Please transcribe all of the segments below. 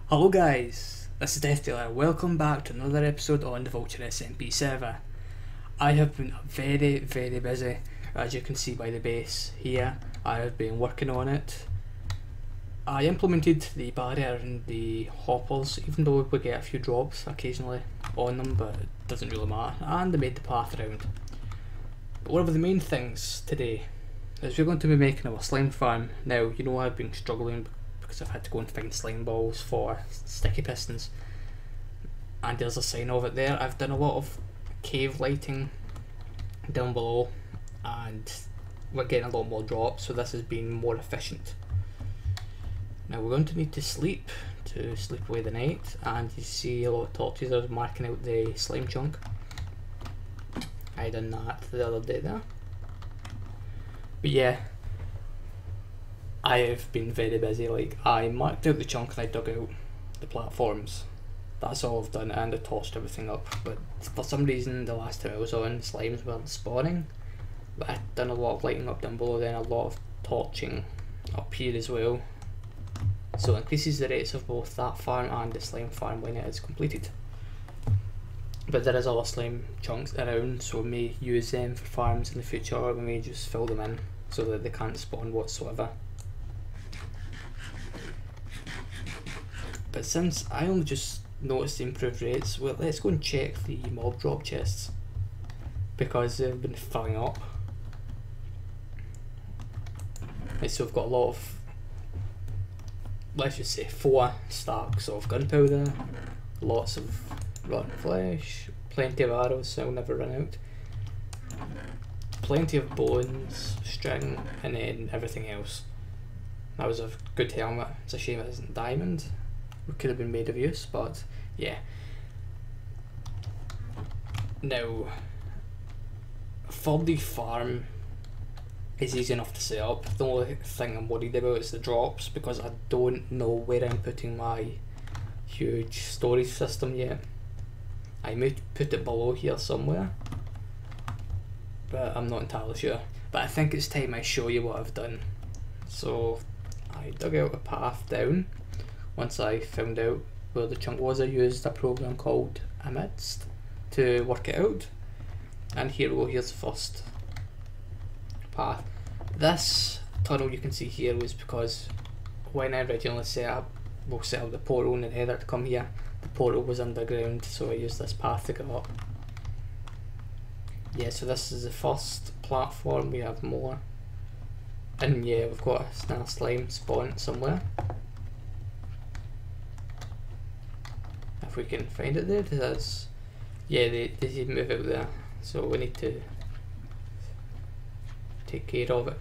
Hello guys, this is Deathdealer. Welcome back to another episode on the VultureSMP server. I have been very busy, as you can see by the base here. I have been working on it. I implemented the barrier and the hoppers, even though we get a few drops occasionally on them, but it doesn't really matter, and I made the path around. But one of the main things today is we're going to be making our slime farm. Now, you know I've been struggling because I've had to go and find slime balls for sticky pistons, and there's a sign of it there. I've done a lot of cave lighting down below and we're getting a lot more drops, so this has been more efficient. Now we're going to need to sleep away the night, and you see a lot of torches are marking out the slime chunk. I done that the other day there. But yeah, I have been very busy. Like, I marked out the chunk and I dug out the platforms. That's all I've done, and I tossed everything up. But for some reason the last time I was on, slimes weren't spawning. But I'd done a lot of lighting up down below, then a lot of torching up here as well. So it increases the rates of both that farm and the slime farm when it is completed. But there is other slime chunks around, so we may use them for farms in the future, or we may just fill them in so that they can't spawn whatsoever. But since I only just noticed the improved rates, well, let's go and check the mob drop chests, because they've been filling up. Right, so we've got a lot of, let's just say 4 stacks of gunpowder, lots of rotten flesh, plenty of arrows, so I'll never run out, plenty of bones, string, and then everything else. That was a good helmet. It's a shame it isn't diamond. It could have been made of use, but yeah. Now, for the farm, it's easy enough to set up. The only thing I'm worried about is the drops, because I don't know where I'm putting my huge storage system yet. I may put it below here somewhere, but I'm not entirely sure. But I think it's time I show you what I've done. So I dug out a path down. Once I found out where the chunk was, I used a program called Amidst to work it out. And here we go, here's the first path. This tunnel you can see here was because when I originally set up the portal in the nether to come here, the portal was underground, so I used this path to get up. Yeah, so this is the first platform. We have more, and yeah, we've got a slime spawn somewhere. If we can find it there, there's, yeah, they did move out there, so we need to take care of it.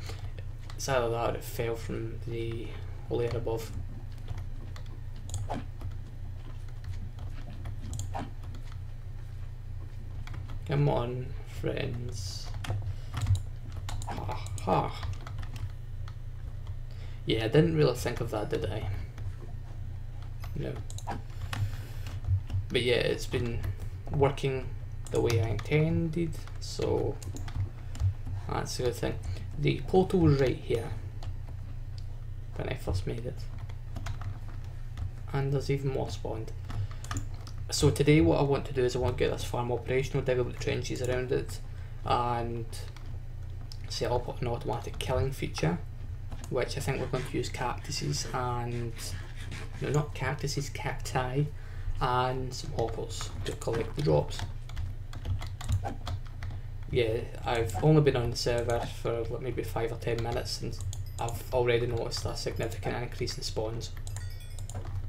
It's either that or it fell from the layer above. Come on, friends. Ha. Yeah, I didn't really think of that, did I? No. But yeah, it's been working the way I intended, so that's a good thing. The portal was right here when I first made it, and there's even more spawned. So today what I want to do is I want to get this farm operational, dig up the trenches around it, and set up an automatic killing feature, which I think we're going to use cactuses and, no, not cactuses, cacti, and some hoppers to collect the drops. Yeah, I've only been on the server for like maybe 5 or 10 minutes, and I've already noticed a significant increase in spawns.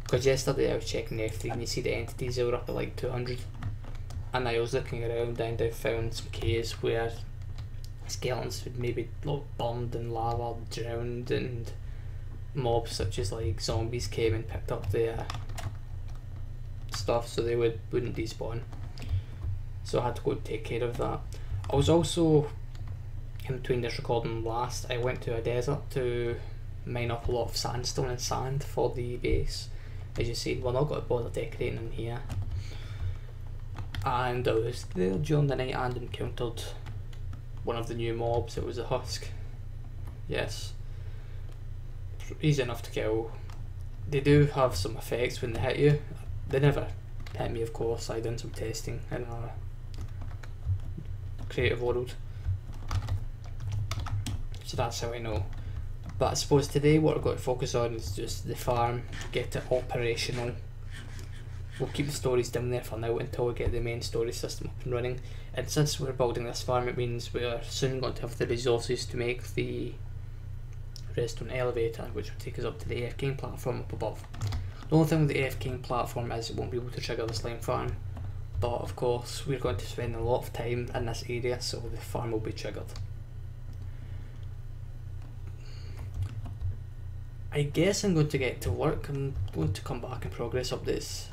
Because yesterday I was checking F3 and you see the entities, they were up at like 200, and I was looking around and I found some caves where skeletons would maybe look burned in lava, drowned, and mobs such as like zombies came and picked up their stuff, so they wouldn't despawn. So I had to go take care of that. I was also, in between this recording last, I went to a desert to mine up a lot of sandstone and sand for the base. As you see, we're not going to bother decorating in here. And I was there during the night and encountered one of the new mobs. It was a husk. Yes. Easy enough to kill. they do have some effects when they hit you. They never hit me, of course. I done some testing in a creative world, so that's how I know. But I suppose today what we're going to focus on is just the farm, get it operational. We'll keep the stories down there for now until we get the main story system up and running. And since we're building this farm, it means we are soon going to have the resources to make the redstone elevator, which will take us up to the AF King platform up above. The only thing with the AF King platform is it won't be able to trigger the slime farm, but of course we're going to spend a lot of time in this area, so the farm will be triggered. I guess I'm going to get to work. I'm going to come back and progress updates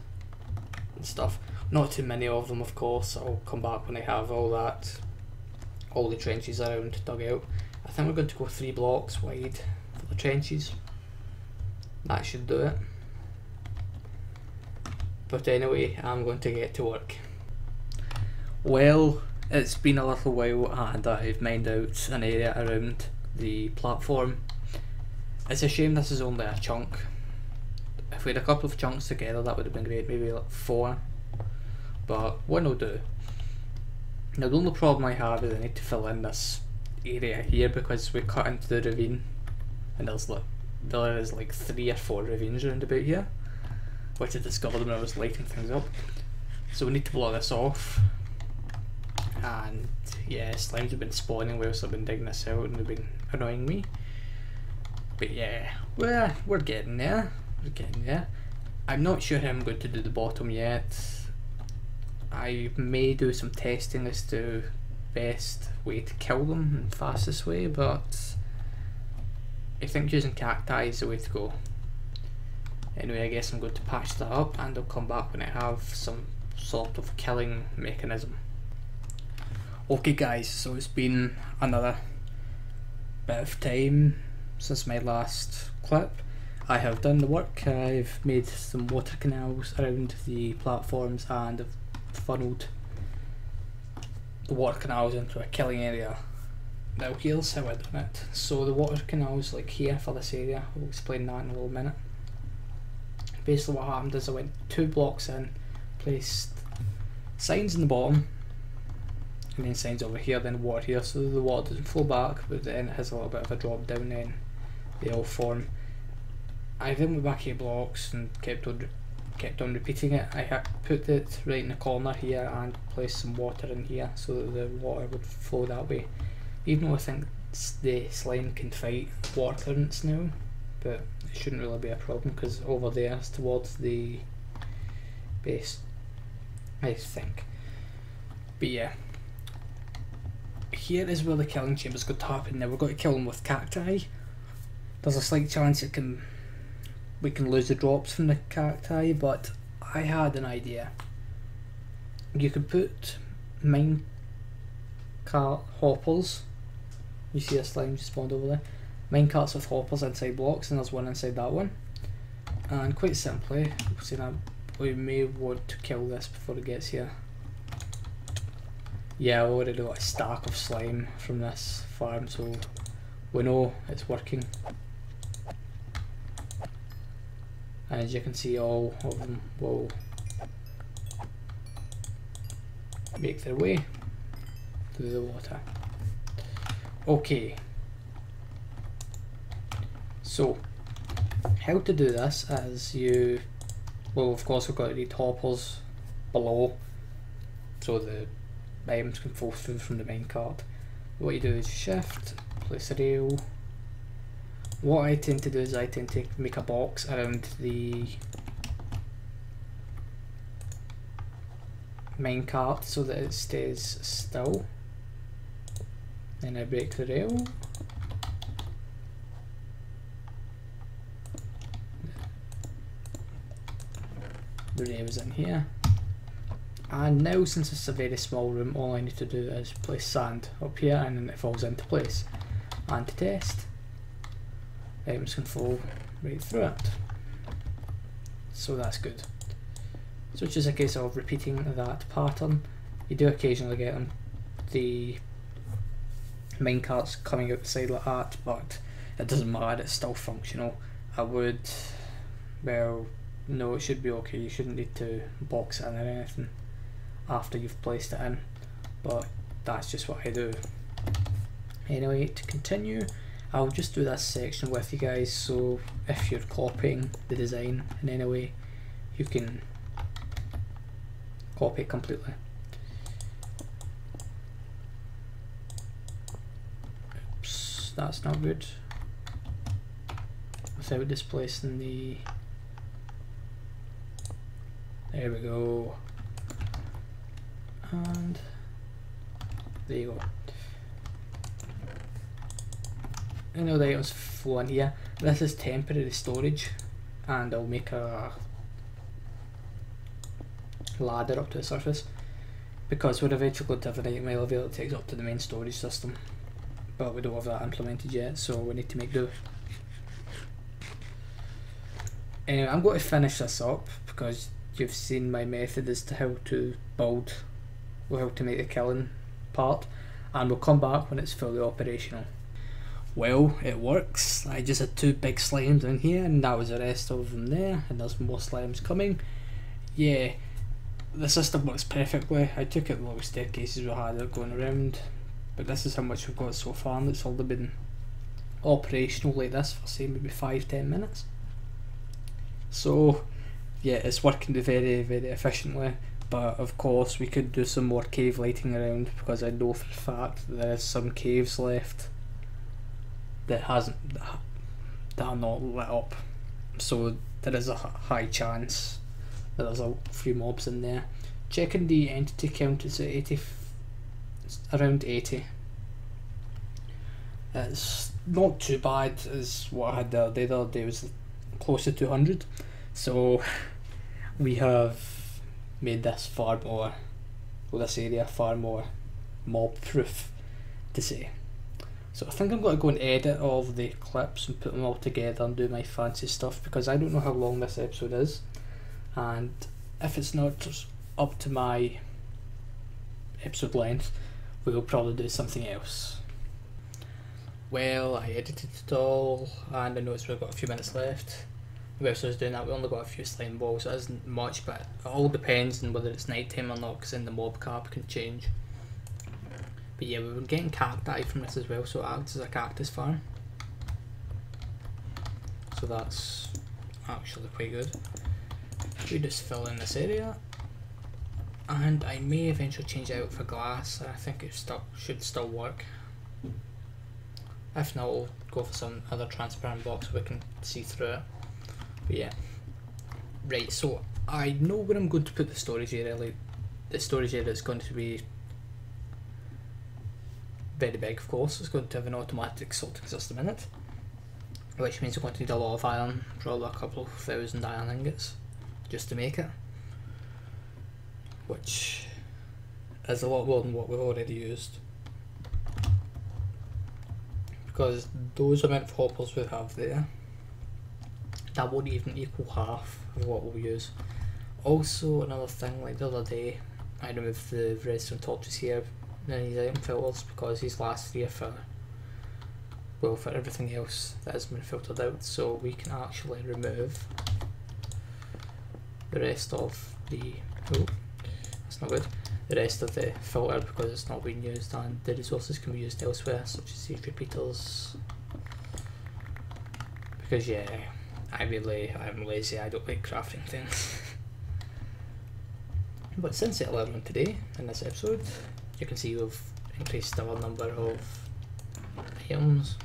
and stuff. Not too many of them, of course. I'll come back when I have all the trenches around dug out. I think we're going to go 3 blocks wide for the trenches. That should do it. But anyway, I'm going to get to work. Well, it's been a little while and I've mined out an area around the platform. It's a shame this is only a chunk. If we had a couple of chunks together that would have been great, maybe like 4. But one will do. Now the only problem I have is I need to fill in this area here because we cut into the ravine and there is like 3 or 4 ravines around about here, which I discovered when I was lighting things up. So we need to block this off. And yeah, slimes have been spawning whilst I've been digging this out and they've been annoying me. But yeah, we're getting there. We're getting there. I'm not sure how I'm going to do the bottom yet. I may do some testing as to best way to kill them and fastest way, but I think using cacti is the way to go. Anyway, I guess I'm going to patch that up and I'll come back when I have some sort of killing mechanism. Okay guys, so it's been another bit of time since my last clip. I have done the work. I've made some water canals around the platforms and I've funneled the water canals into a killing area. Now here's how I've done it. So the water canals like here for this area, I'll explain that in a little minute. Basically what happened is I went 2 blocks in, placed signs in the bottom and then signs over here, then water here, so the water doesn't flow back but then it has a little bit of a drop down, then they all form. I then went back 8 blocks and kept on repeating it. I had put it right in the corner here and placed some water in here so that the water would flow that way. Even though I think the slime can fight water currents now, but it shouldn't really be a problem because over there is towards the base, I think. But yeah, here is where the killing chamber is going to happen. Now we're going to kill them with cacti. There's a slight chance we can lose the drops from the cacti, but I had an idea. You could put minecart hoppers. You see a slime just spawned over there. Minecarts with hoppers inside blocks, and there's one inside that one. And quite simply, we may want to kill this before it gets here. Yeah, I already got a stack of slime from this farm, so we know it's working. And as you can see, all of them will make their way through the water. Okay, so how to do this is well, of course we've got to need hoppers below so the items can fall through from the minecart. What you do is shift, place a rail. What I tend to do is I tend to make a box around the minecart so that it stays still. Then I break the rail. The rail is in here. And now, since it's a very small room, all I need to do is place sand up here and then it falls into place. And to test, items can fall right through it. So that's good. So it's just a case of repeating that pattern. You do occasionally get the minecarts coming out the side like that, but it doesn't matter, it's still functional. I would Well, no, it should be okay. You shouldn't need to box it in or anything after you've placed it in, but that's just what I do. Anyway, to continue, I'll just do this section with you guys, so if you're copying the design in any way, you can copy it completely. Oops, that's not good. Without displacing the... There we go. And there you go. I know the items flow in here. This is temporary storage, and I'll make a ladder up to the surface because we're eventually going to have an item elevator that takes up to the main storage system, but we don't have that implemented yet, so we need to make do. Anyway, I'm going to finish this up because you've seen my method as to how to build, or how to make the killing part, and we'll come back when it's fully operational. Well, it works. I just had 2 big slimes down here, and that was the rest of them there, and there's more slimes coming. Yeah, the system works perfectly. I took out the little staircases we had going around, but this is how much we've got so far, and it's all been operational like this for say maybe 5-10 minutes. So yeah, it's working very, very efficiently, but of course we could do some more cave lighting around, because I know for a fact that there is some caves left that are not lit up, so there is a high chance that there's a few mobs in there. Checking the entity count, is at 80, around 80. It's not too bad as what I had the other day was close to 200, so we have made this far more, well, this area far more mob proof to say. So I think I'm going to go and edit all of the clips and put them all together and do my fancy stuff, because I don't know how long this episode is, and if it's not up to my episode length, we'll probably do something else. Well, I edited it all, and I noticed we've got a few minutes left. Whilst I was doing that, we only got a few slime balls, so it isn't much, but it all depends on whether it's night time or not, because then the mob cap can change. But yeah, we've been getting cacti from this as well, so it acts as a cactus farm. So that's actually quite good. We just fill in this area, and I may eventually change it out for glass. I think it should still work. If not, we'll go for some other transparent box so we can see through it. But yeah, right, so I know where I'm going to put the storage area. Like, the storage area is going to be very big, of course. It's going to have an automatic sorting system in it, which means we're going to need a lot of iron, probably a couple of 1,000 iron ingots just to make it, which is a lot more than what we've already used, because those amount of hoppers we have there, that won't even equal half of what we'll use. Also, another thing, like the other day, I removed the redstone torches here in these item filters, because these last here for, well, for everything else that has been filtered out, so we can actually remove the rest of the, oh, that's not good, the rest of the filter because it's not being used, and the resources can be used elsewhere, such as these repeaters, because yeah, I'm lazy, I don't like crafting things. But since it allowed one today, in this episode, you can see we've increased our number of items.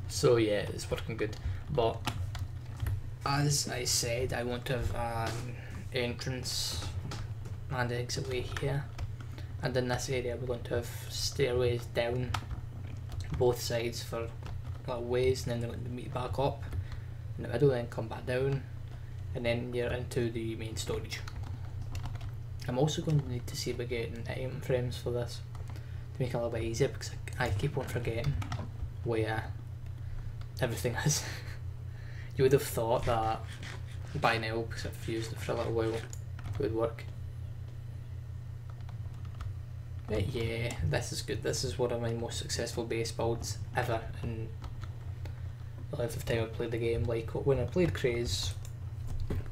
So yeah, it's working good. But as I said, I want to have an entrance and exit way here. And in this area we're going to have stairways down both sides for little ways, and then they're going to meet back up in the middle, then come back down, and then you're into the main storage. I'm also going to need to see about getting item frames for this to make it a little bit easier, because I keep on forgetting where everything is. You would have thought that by now, because I've used it for a little while, it would work. But yeah, this is good. This is one of my most successful base builds ever in the length of time I've played the game. Like when I played Craze,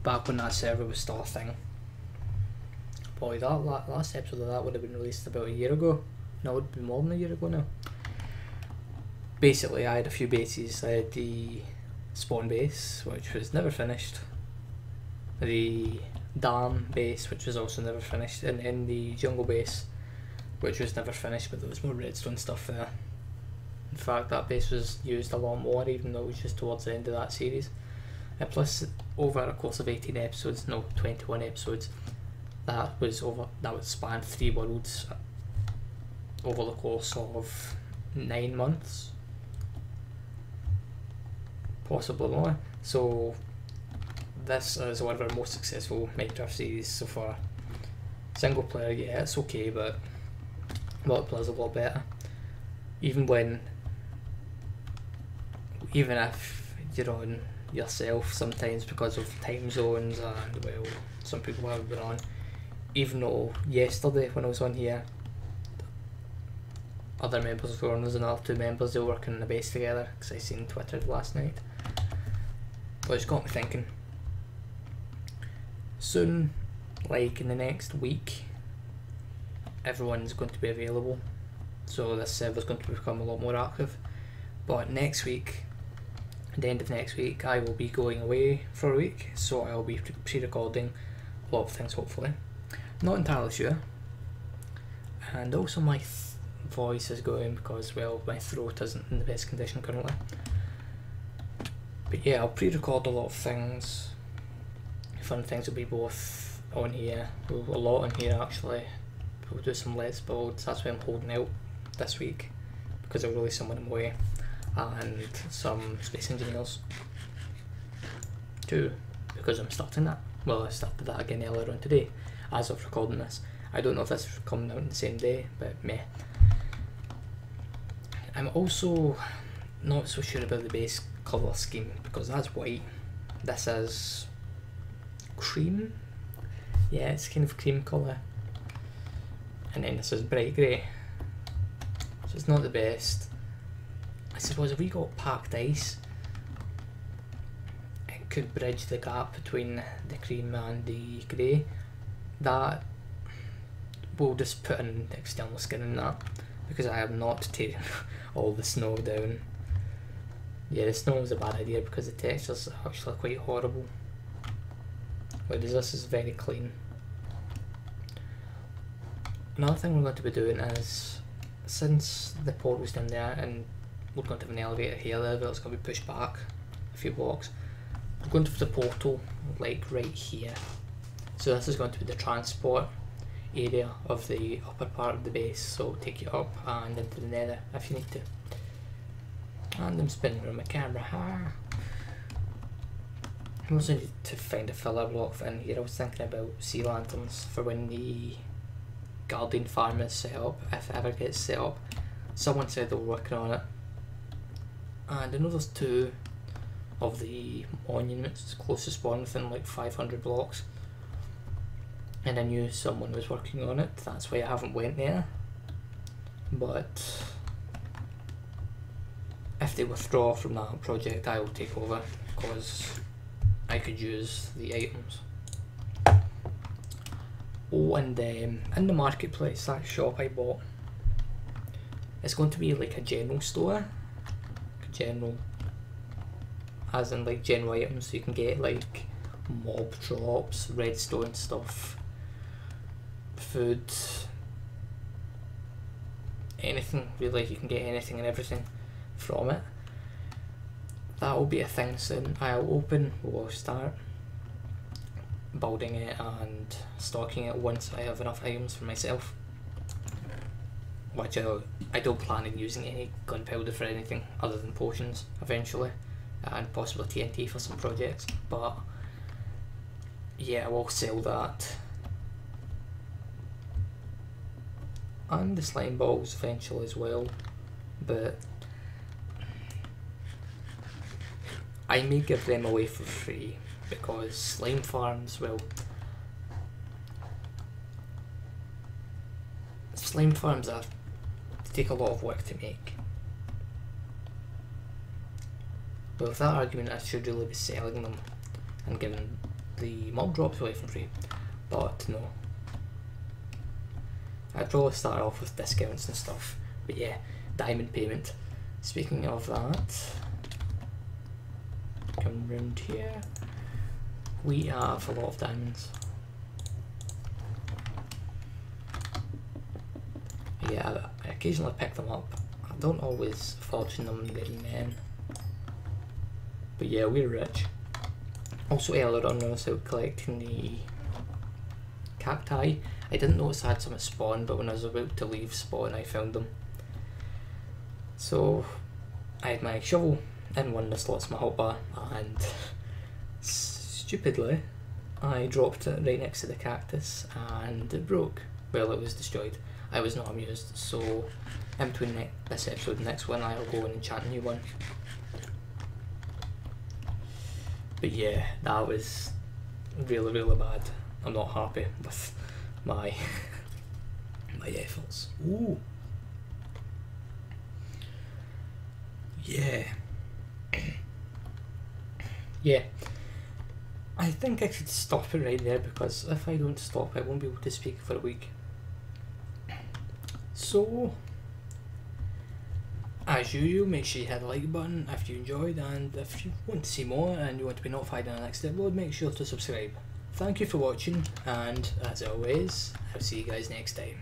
back when that server was still a thing. Boy, that last episode of that would have been released about a year ago. No, it would be more than a year ago now. Basically, I had a few bases. I had the spawn base, which was never finished. The dam base, which was also never finished, and then the jungle base, which was never finished, but there was more redstone stuff there. In fact, that base was used a lot more, even though it was just towards the end of that series. And plus, over a course of 18 episodes, no, 21 episodes, that would span 3 worlds over the course of 9 months, possibly more. So this is one of our most successful Minecraft series so far. Single player, yeah, it's okay, but multiplayer's a lot better. Even if you're on yourself sometimes because of time zones and, well, some people have been on. Even though yesterday when I was on here, other members were on, there's another 2 members, they were working in the base together, because I seen Twitter last night. But it's got me thinking. Soon, like in the next week, everyone's going to be available, so this server's going to become a lot more active. But next week, at the end of next week, I will be going away for a week, so I'll be pre-recording a lot of things, hopefully. Not entirely sure. And also my voice is going because, well, my throat isn't in the best condition currently. But yeah, I'll pre-record a lot of things. Fun things will be both on here, a lot on here actually. We'll do some Let's Builds, that's why I'm holding out this week, because I'll release some when I'm away, and some Space Engineers too, because I'm starting that. Well, I started that again earlier on today, as of recording this. I don't know if this is coming out on the same day, but meh. I'm also not so sure about the base colour scheme, because that's white. This is cream. Yeah, it's kind of cream colour. And then this is bright grey. So it's not the best. I suppose if we got packed ice, it could bridge the gap between the cream and the grey. That we'll just put in external skin in that, because I am not tearing all the snow down. Yeah, the snow is a bad idea because the texture's actually quite horrible. Whereas this is very clean. Another thing we're going to be doing is, since the port was down there and we're going to have an elevator here, the elevator's going to be pushed back a few blocks. We're going to have the portal like right here. So this is going to be the transport area of the upper part of the base, so it'll take you up and into the nether if you need to. And I'm spinning around my camera. I also need to find a filler block for in here. I was thinking about sea lanterns for when the Guardian farm is set up, if it ever gets set up. Someone said they were working on it. And I know there's 2 of the monuments close to spawn within like 500 blocks. And I knew someone was working on it, that's why I haven't went there. But if they withdraw from that project, I will take over, because I could use the items. Oh, and in the marketplace, that shop I bought, it's going to be like a general store. General, as in like general items, so you can get like mob drops, redstone stuff, food, anything really. You can get anything and everything from it. That will be a thing soon. We'll start building it and stocking it once I have enough items for myself, which I don't plan on using any gunpowder for anything other than potions eventually, and possibly TNT for some projects. But yeah, I will sell that, and the slime balls eventually as well, but I may give them away for free, because slime farms, well, slime farms take a lot of work to make. Well, with that argument, I should really be selling them and giving the mob drops away for free, but no. I'd probably start off with discounts and stuff, but yeah, diamond payment. Speaking of that, come round here, we have a lot of diamonds. Yeah, I occasionally pick them up. I don't always fortune them very men. But yeah, we're rich. Also earlier on when I was out collecting the cacti, I didn't notice I had some at spawn, but when I was about to leave spawn I found them. So I had my shovel in one of the slots of my hotbar, and stupidly I dropped it right next to the cactus and it broke. Well, it was destroyed. I was not amused, so in between this episode and the next one I'll go and enchant a new one. But yeah, that was really, really bad. I'm not happy with my my efforts. Ooh. Yeah. Yeah. I think I should stop it right there, because if I don't stop I won't be able to speak for a week. So, as usual, make sure you hit the like button if you enjoyed, and if you want to see more and you want to be notified on the next upload, make sure to subscribe. Thank you for watching, and as always, I'll see you guys next time.